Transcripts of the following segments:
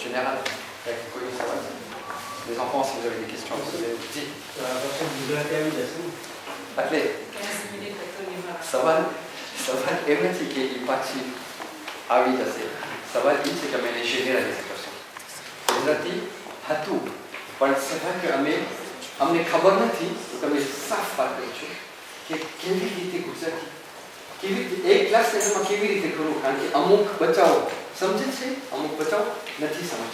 général avec les colis, ça va. Les enfants, si vous avez des questions, vous avez dit. Atlet. सवाल एवं थी कि पाची आवी जैसे सवाल ये से कि मैंने generalize कर सकता गुजराती हतु पर सभा के हमने खबर न थी तो कभी साफ बात करी छो कि केवी रीते गुजराती केवी एक क्लास में हम केवी रीते करूँ कारण कि अमुक बचाओ समझे छे अमुक बचाओ नहीं समझ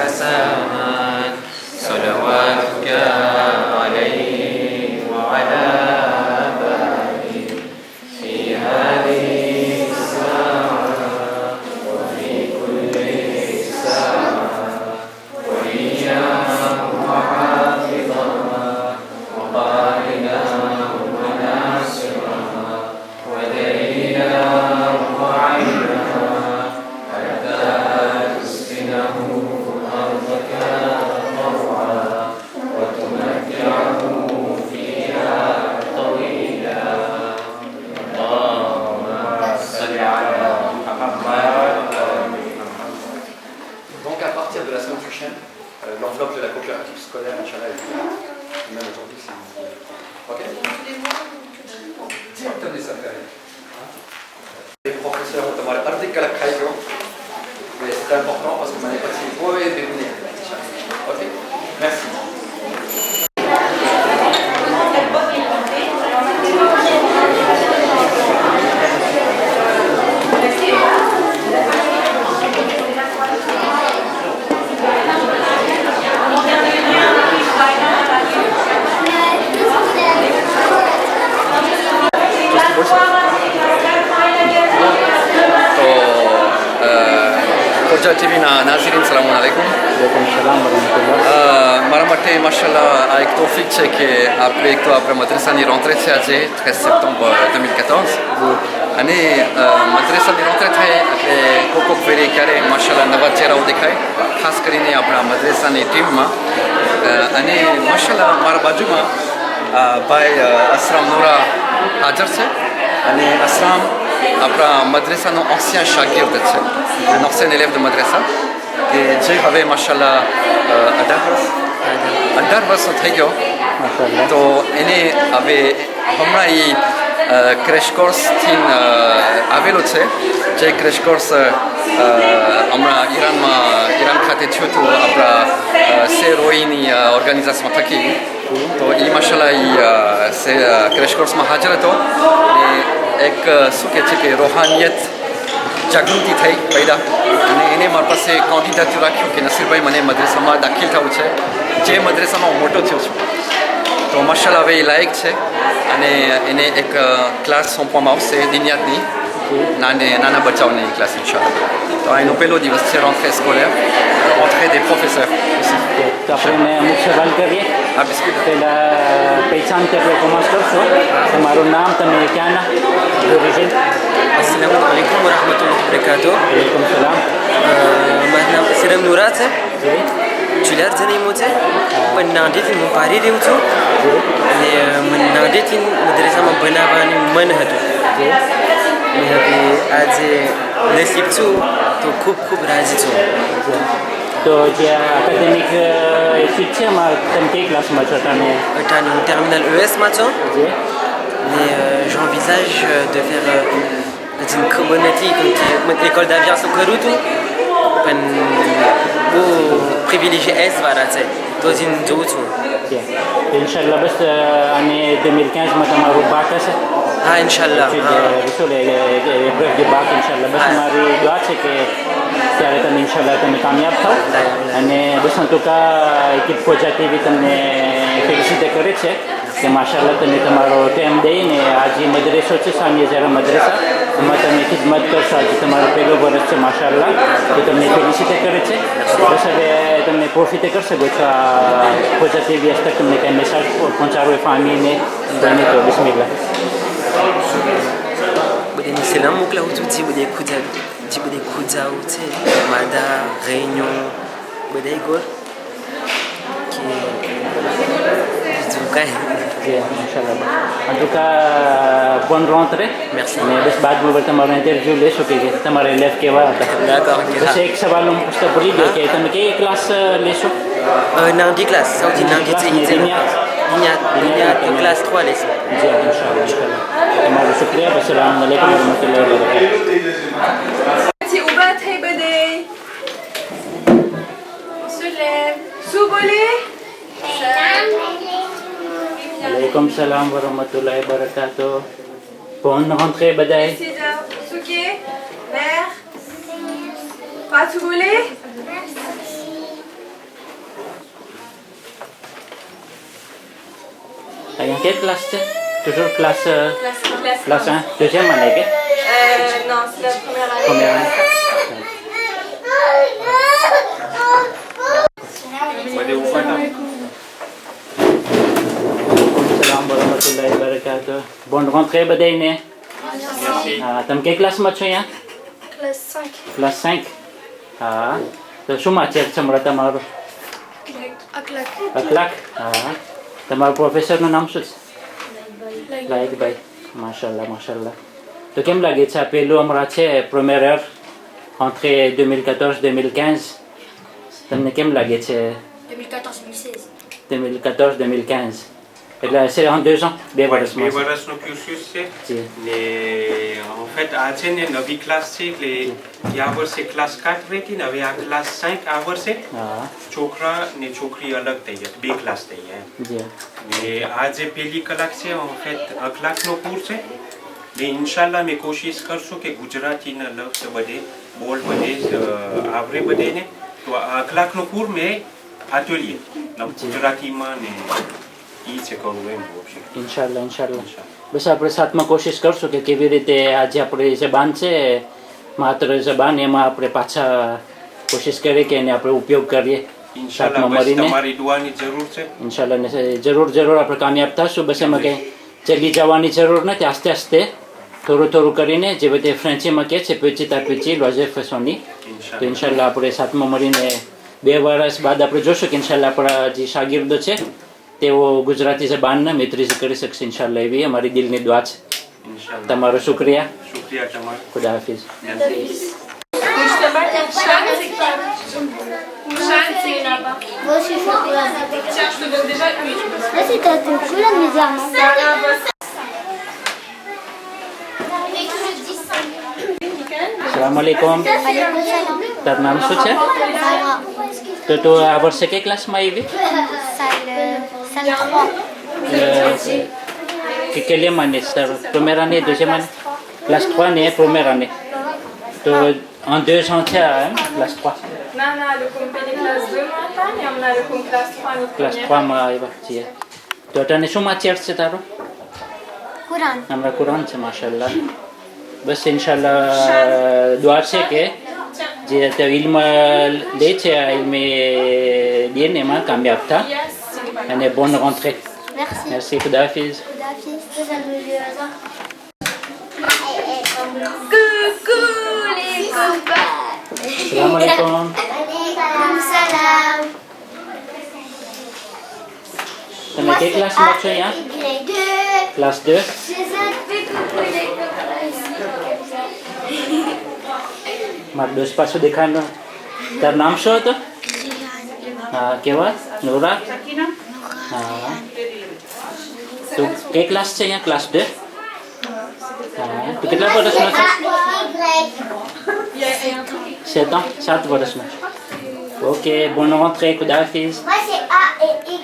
حسنات صلواتك عليه وعلى آبائه في هذه الساعة وفي كل ساعة وإياه وحافظا وقائدا وناصرا ودليلا وعينا حتى تسكنه أرضك طوعا وتمتعه فيها طويلا اللهم صل على محمد. Donc à partir de la semaine prochaine, l'enveloppe de la coopérative scolaire, Inch'Allah, est même aujourd'hui, c'est ok. Directement des affaires. Les professeurs ont demandé article à mais c'est important parce que vous n'avez pas si vous pouvez dérouler. Ok. Merci. Khoja TV na nazirin assalamualaikum. મારા માટે માશાલ્લાહ આ એક તોફીક છે કે આપણે એક તો આપણે મદ્રેસાની rentrée છે આજે 13 septembre 2014 અને મદ્રેસાની rentrée થાય એટલે કોક ફેરી ક્યારે માશાલ્લાહ નવા ચહેરાઓ દેખાય ખાસ કરીને આપણા મદ્રેસાની ટીમમાં અને માશાલ્લાહ મારા બાજુમાં ભાઈ અસરામ નોરા હાજર છે અને અસરામ આપણા મદ્રેસાનો ancien શાગિર્દ છે un ancien élève de madrasa કે જે હવે માશાલ્લાહ 18 વર્ષનો થઈ ગયો તો એને હવે હમણાં એ ક્રેશ કોર્સથી આવેલો છે જે ક્રેશ કોર્સ હમણાં ઈરાન ખાતે થયું હતું આપણા સેરોઈની ઓર્ગેનાઇઝેશન થકી તો એ માશાલ્લાહ એ ક્રેશ કોર્સમાં હાજર હતો અને એક શું કહે છે કે રોહાનિયત જાગૃતિ થઈ પેદા અને એને મારી પાસે કોન્ટેક્ટ રાખ્યું કે નસીરભાઈ મને મદ્રેસામાં દાખલ થવું છે જે મદ્રેસામાં હું મોટો થયો છું તો માશાલ્લાહ હવે એ લાયક છે અને એને એક ક્લાસ સોંપવામાં આવશે દિનિયાતની નાના બચ્ચાઓની ક્લાસ ઇન્શાલ્લાહ તો આ એનો પહેલો દિવસ છે rentrée scolaire rentrée des professeurs ici. તો આપણે અમુક સવાલ કરીએ. હા બિસ્મિલ્લાહ. પહેલાં પહેચાનથી આપણે કોમર્સ કરશો તમારું નામ તમે ક્યાંના ઓરિજિન. अस्सलाम वालेकुम वरहमतुल्लाहि वबरकातुह. वालेकुम सलाम. મારું નામ સિરમ નુરા છે. ચુલાર જન્મ્યો છે પણ નાનીથી હું પારી રહ્યું છું અને મને નાનીથી મદ્રેસામાં બનાવવાનું મન હતું અને હવે આજે નસીબ છું તો ખૂબ ખૂબ રાજી છું. તો જે એકેડેમિક શિક્ષામાં તમે કઈ ક્લાસમાં છો તમે? અટાણે હું ટર્મિનલ ES-માં છું જે અને j'envisage de faire une communauté comme école d'aviation કરું છું પણ બહુ પ્રિવિલેજે S વાળા છે તો જ જોઉં છું. ઇન્શાલ્લાહ બસ અને 2015માં તમારું બાક હશે. હા ઇન્શાલ્લાહ. રસૂલ એપ્રિલ જે બાક ઇન્શાલ્લાહ બસ મારી દુઆ છે કે ત્યારે તમે ઇન્શાલ્લાહ તમે કામયાબ થાઓ અને બસ en tout cas એકિપ ખોજા ટીવી તમને ફેલિસિટે કરે છે કે માશાલ્લાહ તમે તમારો ટાઈમ દઈને આજે મદ્રેસો છે સાનિયા ઝરા મદ્રેસા એમાં તમે ખિદમત કરશો આજે તમારું પહેલું વર્ષ છે માશાલ્લાહ તો તમને ફેલિસિટે કરે છે બસ હવે તમને પ્રોફિટ કરી શકો છો આ ખોજા ટીવી હસ્તક તમને કંઈ મેસેજ પહોંચાડવો ફામીને બને તો બિસ્મિલ્લાહ. બધાને સલામ મોકલાવું છું જે બધે ખુજાઓ છે માદા રેન્યો બધા ગોર કે બીજું કાંઈ Bien, Inch'Allah. En tout cas, bonne rentrée. Merci. Mais bés بعد ما تمر interview ليش وكي تمر élève كي واحد. D'accord, ok. بس هيك سوال لهم مستقبلي كي تم كي كلاس ليش؟ Non, 10 classes. Ça, on dit non, Classe, 10 Lignat. classe 3 les زين إن شاء الله إن شاء الله. تمر شكرا والسلام عليكم ورحمة الله وبركاته. Oubat, hey buddy. On se lève. Souboli. عليكم السلام ورحمة الله وبركاته. Bonne rentrée بداي. 6 heures. Souké. Mère. Pas Soubouli. En quelle classe tu es? Toujours classe, Classe classe 1, deuxième année que? Non, c'est la première année. Première année. Salam warahmatullahi wabarakatuh. Bonne rentrée بداي ne. Merci. تم quelle classe માં છો यहाँ? Classe 5. Classe 5. હા. તો શું વાંચ્યા છે હમણાં તમારું? અકલાક. હા. તમારા પ્રોફેસરનું નામ શું છે? લાઈકભાઈ. માશાલ્લાહ માશાલ્લાહ. તો કેમ લાગે છે આ પહેલું હમણાં છે પ્રીમિયર યર entrée 2014-2015 તમને કેમ લાગે છે 2014-2016. 2014-2015 એટલે c'est en 2 ans 2 વર્ષમાં બે વર્ષનો ક્યુર્સિયસ છે જી ને en fait આ છે ને નવી ક્લાસ છે એટલે આ વર્ષે ક્લાસ 4 રહેતી ને હવે આ ક્લાસ 5 આ વર્ષે હા છોકરા ને છોકરી અલગ થઈ ગયા બે ક્લાસ થઈ ગયા જી ને આ જે પહેલી કલાક છે en fait કલાકનો કોર્સ છે ને ઇન્શાલ્લાહ મેં કોશિશ કરશું કે ગુજરાતીના લફ્ઝ બધે બોલ બધે આવરે બધે ને તો આ કલાકનો કોર્સ મેં atelier ગુજરાતીમાં ને ઈ છે કરવું એમ ઓપ્શન ઇન્શાલ્લાહ ઇન્શાલ્લાહ બસ આપણે સાથમાં કોશિશ કરશું કે કેવી રીતે આજે આપણી જબાન છે માત્ર જબાન એમાં આપણે પાછા કોશિશ કરીએ કે એને આપણે ઉપયોગ કરીએ ઇન્શાલ્લાહ સાથમાં બસ મળીને તમારી દુઆની જરૂર છે ઇન્શાલ્લાહ ને જરૂર આપણે કામયાબ થશું બસ એમાં કંઈ જલ્દી જવાની જરૂર નથી આસ્તે આસ્તે થોડું કરીને જે બધે ફ્રેન્ચીમાં કહે છે petit à petit loisir façonné તો ઇન્શાલ્લાહ આપણે સાથમાં મળીને 2 વર્ષ બાદ આપણે જોશું કે ઇન્શાલ્લાહ આપણા જે શાગીર્દો છે તેઓ ગુજરાતી જબાનને મેત્રીજી કરી શકશે ઇન્શાલ્લાહ એવી અમારી દિલની દુઆ છે ઇન્શાલ્લાહ તમારો શુક્રિયા શુક્રિયા તમારો ખુદા Hafiz Mujtaba, Mouchane, là-bas. Moi aussi, je suis là. Tiens, je te donne déjà. Oui, tu peux. Là, c'est ta cool, la misère. સલામ અલૈકુમ તારું નામ શું છે તો તું આ વર્ષે કઈ ક્લાસમાં આવી Salle 3. quelle année première année deuxième année classe 3 année première année તો en 2 ans છે classe 3 Non, non, le compagnie classe 2 montagne et on a le compagnie classe 3 en classe 3 માં આવ્યા છીએ તો તને શું માચેર છે તારો Quran. હમણાં કુરાન છે માશાલ્લાહ બસ ઇન્શાલ્લાહ દુઆ છે કે જે તે ઇલ્મ લે છે આ ઇલ્મ દઈને એમાં કામયાબ થા અને bonne rentrée Merci. merci ખુદા હાફિઝ Coucou les copains. સલામ અલૈકુમ Salam. તમે કઈ ક્લાસમાં છો અહીંયા ક્લાસ 2 મારા દોસ્ત પાછું દેખાડો તારું નામ શું હતું હા કેવા નોરા હા તું કઈ ક્લાસ છે અહીંયા ક્લાસ 2 હા તું કેટલા વર્ષનો છે 7 ans 7 વર્ષનો ok bonne rentrée ખુદા Hafiz Moi, c'est A et Y.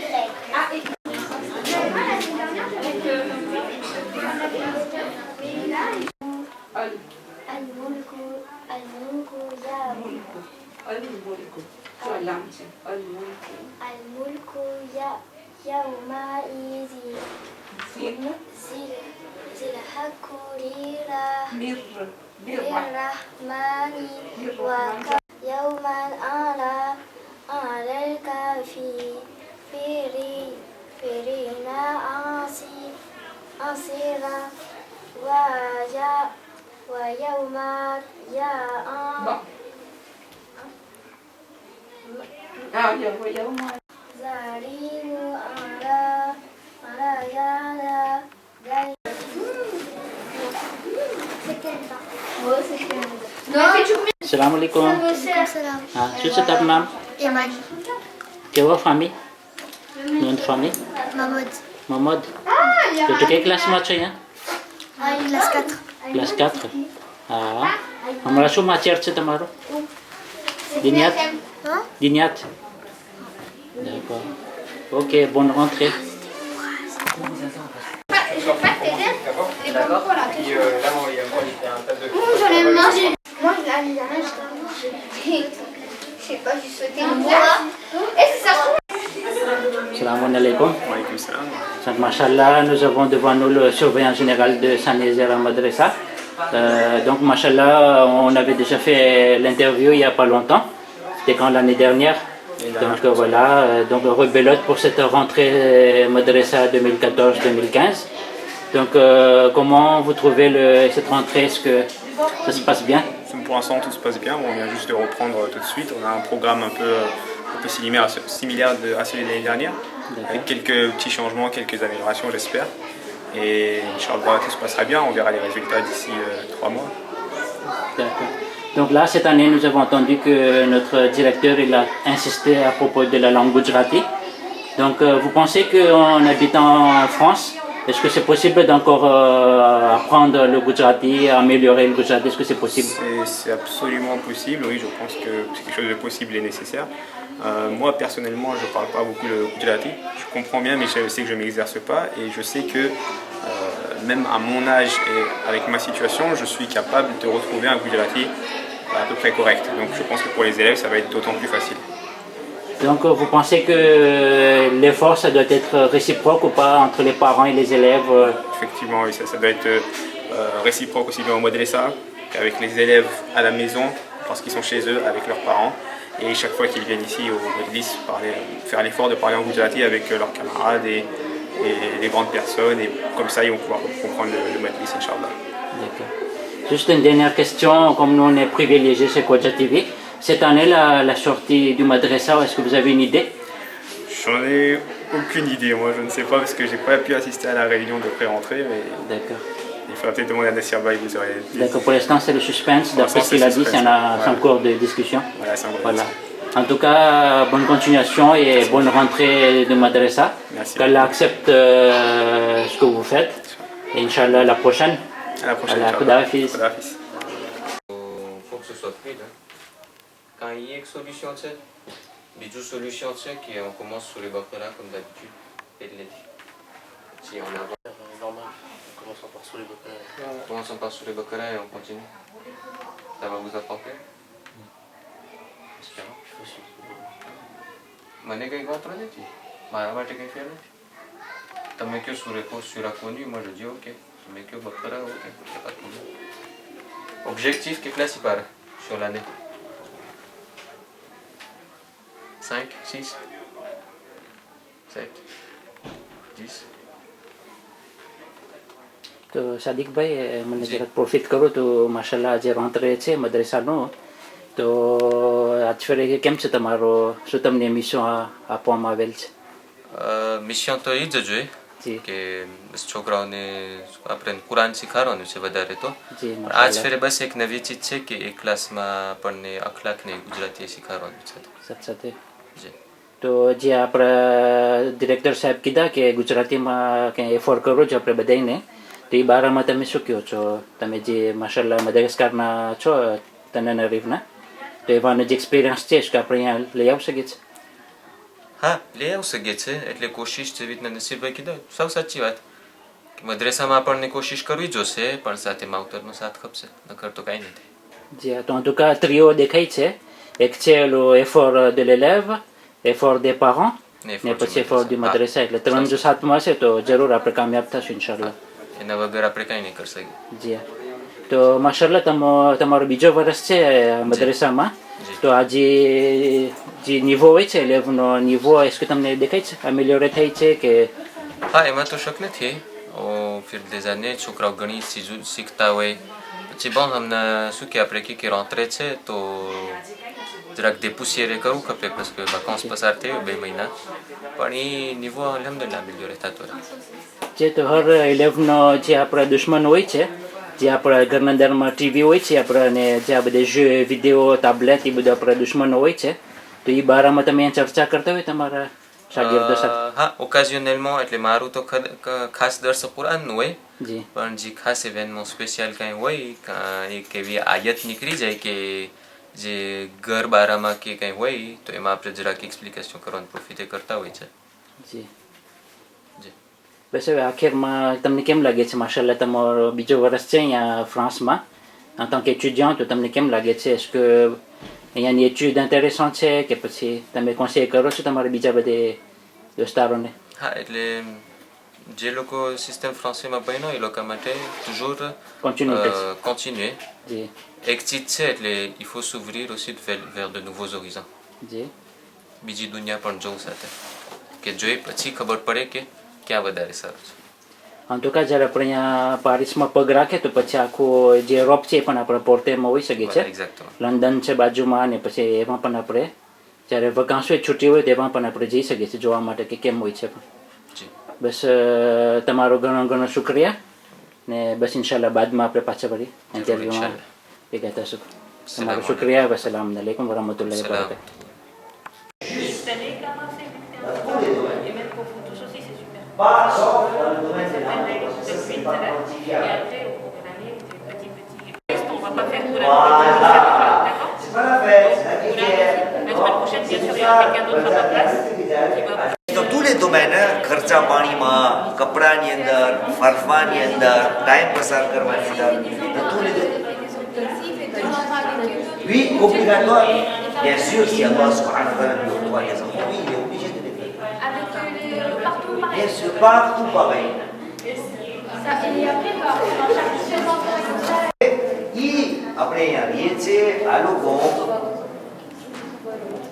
الملك يومئذ ذي الحق للرحمن يوما على الكافرين عسيرا ويوم زارين على على ذلك Salam alaikum. Ah, tu sais ta maman? Yaman Tu vois famille? Nom de famille? Mahmoud Mahmoud. Tu quelle classe tu es? classe 4 Classe 4. Ah. Hamaरा शो matière c'est તમારો? Dinyat? Dinyat. D'accord. Ok, bonne rentrée. J'en ai mangé. Moi, je l'ai mangé. Je sais pas, j'ai sauté le bois. Est-ce que ça Salam alaikum. Walaikum salam. Donc, Machallah, nous avons devant nous le surveillant général de Saint-Nazaire à Madrasa. Donc, Machallah, on avait déjà fait l'interview il n'y a pas longtemps. C'était quand l'année dernière. Donc voilà, donc rebelote pour cette rentrée Madrasa 2014-2015. Donc comment vous trouvez cette rentrée? Est-ce que ça se passe bien? Pour l'instant, tout se passe bien. On vient juste de reprendre tout de suite. On a un programme un peu similaire à celui de l'année dernière, avec quelques petits changements, quelques améliorations, j'espère. Et Inch'Allah, tout se passera bien. On verra les résultats d'ici 3 mois. D'accord. Donc là, cette année, nous avons entendu que notre directeur il a insisté à propos de la langue gujarati. Donc vous pensez qu'en habitant en France, est-ce que c'est possible d'encore apprendre le gujarati, améliorer le gujarati? Est-ce que c'est possible? C'est absolument possible, oui, je pense que c'est quelque chose de possible et nécessaire. Moi, personnellement, je ne parle pas beaucoup le gujarati. Je comprends bien, mais je sais que je ne m'exerce pas. Et je sais que même à mon âge et avec ma situation, je suis capable de retrouver un gujarati à peu près correct. Donc je pense que pour les élèves, ça va être d'autant plus facile. Donc vous pensez que l'effort, ça doit être réciproque ou pas entre les parents et les élèves? Effectivement, oui, ça doit être réciproque aussi bien au madrasa qu'avec les élèves à la maison, lorsqu'ils sont chez eux, avec leurs parents. Et chaque fois qu'ils viennent ici au majlis, faire l'effort de parler en gujarati avec leurs camarades et les grandes personnes. Et comme ça, ils vont pouvoir comprendre le majlis, Inch'Allah. D'accord. Juste une dernière question, comme nous on est privilégiés chez Kodja TV, cette année la sortie du madrasa, est-ce que vous avez une idée? J'en ai aucune idée, moi je ne sais pas parce que j'ai pas pu assister à la réunion de pré-rentrée, mais D'accord. il faudra peut-être demander à Nassir Baye, vous aurez dit. D'accord, pour l'instant c'est le suspense, d'après ce qu'il a dit, c'est un cours de discussion. Voilà, c'est un bon Voilà. En tout cas, bonne continuation et bonne rentrée de madrasa. Merci. Qu'Allah accepte ce que vous faites. Et Inch'Allah, la prochaine. À la prochaine. Allah, Inch'Allah. Khuda Hafiz. Khuda Hafiz. Faut que ce soit fluide. Quand il y a une solution, tu sais, une solution, tu sais, qu'on commence sur les Bakara comme d'habitude, et de l'été. Si on a normal, commençons par sur les Bakara. Commençons par sur les Bakara et on continue. Ça va vous apporter? Espérons. મને કંઈ વાંધો નથી મારા માટે કંઈ ફેર નથી તમે કયો સુરા connu moi je dis ok તમે કયો બકરા ok c'est pas de problème. Objectif કેટલા séparés sur l'année? 5, 6, 7, 10. તો સાદિકભાઈ મને જરાક પ્રોફિટ કરું તો માશાલ્લાહ આજે rentrée છે મદ્રેસાનો તો આજ ફેરે કેમ છે તમારો શું તમને મિશન આપવામાં આવેલ છે? મિશન તો એ જ જોઈએ જી કે છોકરાઓને આપણે કુરાન શીખવાડવાનું છે વધારે તો જી આજ માશાલ્લાહ ફેરે બસ એક નવી ચીજ છે કે એક ક્લાસમાં આપણને અખલાકને ગુજરાતી શીખવાડવાનું છે સાથે સાથે જી તો જે આપણા ડિરેક્ટર સાહેબ કીધા કે ગુજરાતીમાં કંઈ એફોર્ડ કરો છો આપણે બધાને તો એ બારામાં તમે શું કહો છો? તમે જે માશાલ્લાહ મદાગાસ્કારના છો તનનરીફના તો એવાનો જે એક્સપિરિયન્સ છે કે આપણે અહીંયા લઈ આવી શકીએ છીએ? હા લઈ આવી શકીએ છે એટલે કોશિશ જેવી રીતના નસીરભાઈ કીધા સૌ સાચી વાત કે મદ્રેસામાં આપણને કોશિશ કરવી જોશે પણ સાથે માવતરનો સાથ ખપશે નકર તો કાંઈ નહીં થાય. જી તો en tout cas trio દેખાય છે. એક છે le effort de l'élève, effort des parents ને પછી effort du madrasa. એટલે ત્રણ જો સાથમાં હશે તો જરૂર આપણે કામયાબ થશું ઇન્શાલ્લાહ. એના વગર આપણે કાંઈ નહીં કરી શકીએ. જી તો માશાલ્લાહ તમારો બીજો વર્ષ છે મદ્રેસામાં તો આ જે નિવો હોય છે લેવનો નિવો est-ce que તમને દેખાય છે અમેલિયોરેટ થઈ છે કે? હા એમાં તો શક નથી ફિર des années છોકરાઓ ઘણી ચીજો શીખતા હોય પછી bon હમણાં શું કે આપણે કે rentrée છે તો જરાક dépoussiéré કરવું ખપે parce que vacances પસાર થઈ 2 મહિના પણ એ નિવો અલહમદુલિલ્લાહ અમેલિયોરેટ થતો રહે. જે તો હર ઇલેવનો જે આપણા દુશ્મન હોય છે જે આપણા ઘરના અંદરમાં ટીવી હોય છે આપણા જે આ બધા જે વિડીયો ટેબ્લેટ એ બધા આપણા દુશ્મનો હોય છે તો એ બારામાં તમે ચર્ચા કરતા હોય તમારા શાગીર્દો સાથે હા ઓકેઝિયોનલમાં એટલે મારું તો ખાસ દર્શ કુરાનનું હોય જી પણ જે ખાસ ઇવેન્ટમાં સ્પેશિયલ કાંઈ હોય એક એવી આયત નીકળી જાય કે જે ઘર બારામાં કે કંઈ હોય તો એમાં આપણે જરાક એક્સપ્લિકેશન કરવાનું પ્રોફિટ કરતા હોય છે જી જી બસ હવે આખિરમાં તમને કેમ લાગે છે માશાલ્લાહ તમારો બીજો વર્ષ છે અહીંયા ફ્રાન્સમાં en tant qu'étudiant તો તમને કેમ લાગે છે est-ce que અહીંયાની એચ્યુડ ઇન્ટરેસ્ટન્ટ છે કે પછી તમે કોન્સેલ કરો છો તમારા બીજા બધે દોસ્તારોને હા એટલે જે લોકો સિસ્ટમ ફ્રાન્સમાં ભણ્યો એ લોકો માટે toujours continuer જી એક ચીજ છે એટલે il faut s'ouvrir aussi vers de nouveaux horizons જી બીજી દુનિયા પણ જોવું સાથે કે જોઈ પછી ખબર પડે કે ક્યાં વધારે સારું છે en tout cas જ્યારે આપણે અહીંયા પારિસમાં પગ રાખે તો પછી આખું જે યુરોપ છે એ પણ આપણે પોર્ટેમાં હોઈ શકે છે એક્ઝેક્ટલી લંડન છે બાજુમાં અને પછી એમાં પણ આપણે જ્યારે વકાંશ હોય છૂટી હોય તેમાં પણ આપણે જઈ શકીએ છીએ જોવા માટે કે કેમ હોય છે પણ જી બસ તમારો ઘણો ઘણો શુક્રિયા ને બસ ઇન્શાલ્લાહ બાદમાં આપણે પાછા વળી ઇન્ટરવ્યુમાં ભેગા થશું તમારો શુક્રિયા વસલામ અલૈકુમ વરહમતુલ્લાહિ વબરકાતુહ On va pas faire tout la d'accord? Donc, la semaine prochaine, bien sûr, il y aura quelqu'un d'autre à ma place qui va. તો tous les domaines ખર્ચા પાણીમાં કપડાની અંદર ફરવાની અંદર ટાઈમ પસાર કરવાની અંદર તો tous les oui obligatoire bien sûr si Allah subhanahu wa ta'ala lui octroie les enfants oui il est obligé de les faire partout pareil. bien sûr partout pareil Et après, dans chaque saison, et après il y a rien c'est à l'eau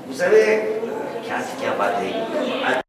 vous savez qu'est-ce qu'il y a pas